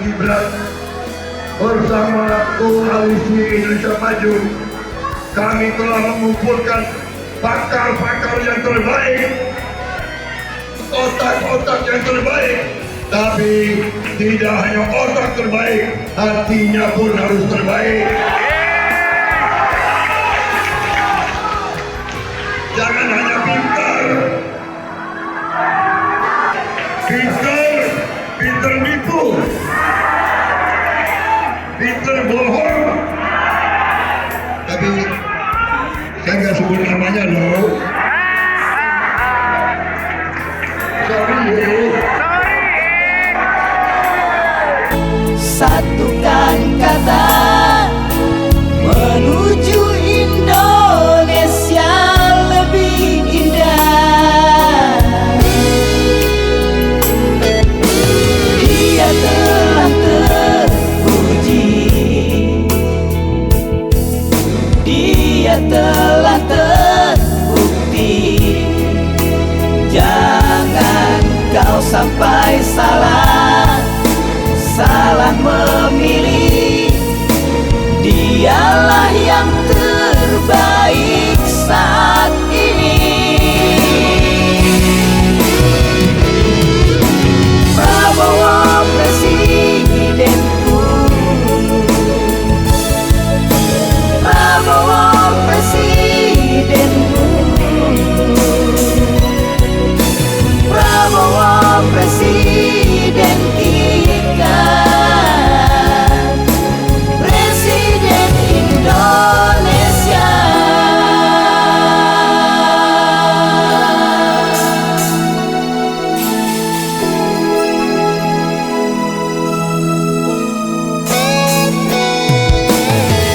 Gibran bersama Koalisi Indonesia Maju, kami telah mengumpulkan pakar-pakar yang terbaik, otak-otak yang terbaik. Tapi tidak hanya otak terbaik, hatinya pun harus terbaik. Jangan hanya pintar, pintar nipu, pintar bohong. Tapi saya nggak sebut namanya loh. Sorry. Satukan kata menuju Indonesia lebih indah. Dia telah teruji, dia telah terbukti. Jangan kau sampai salah memilih. Dialah yang terbaik saat ini. Prabowo presidenku, Prabowo presidenku, Prabowo presiden kita, Presiden Indonesia.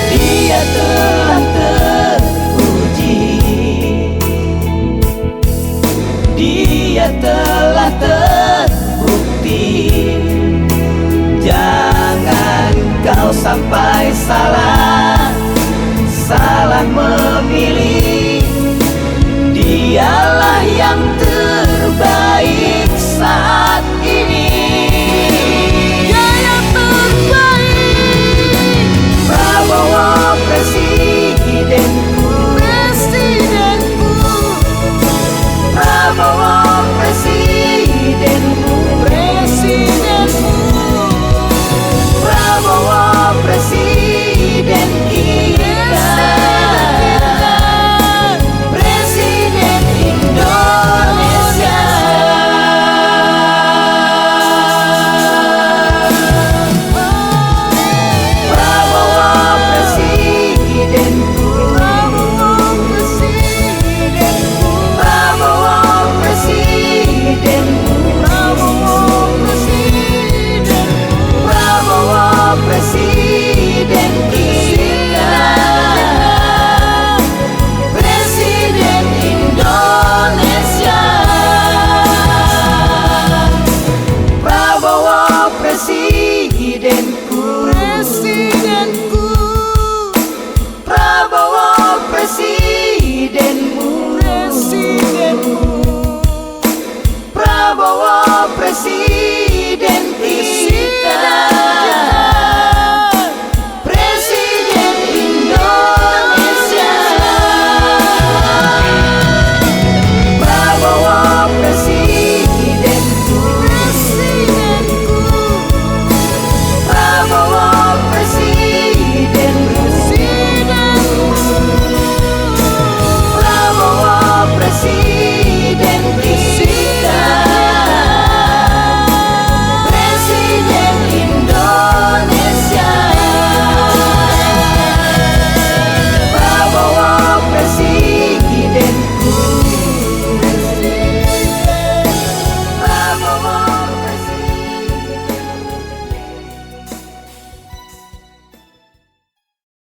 Dia telah teruji, dia telah terbukti. Jangan kau sampai salah memilih. Dialah yang terbaik saat ini. Dia yang terbaik. Prabowo presidenku, presidenku, Prabowo presidenku, presidenku, Prabowo presiden kita, Presiden Indonesia. Prabowo presidenku, Prabowo presidenku, Prabowo presidenku, Prabowo presidenku, Prabowo presiden kita, Presiden Indonesia. Prabowo presiden.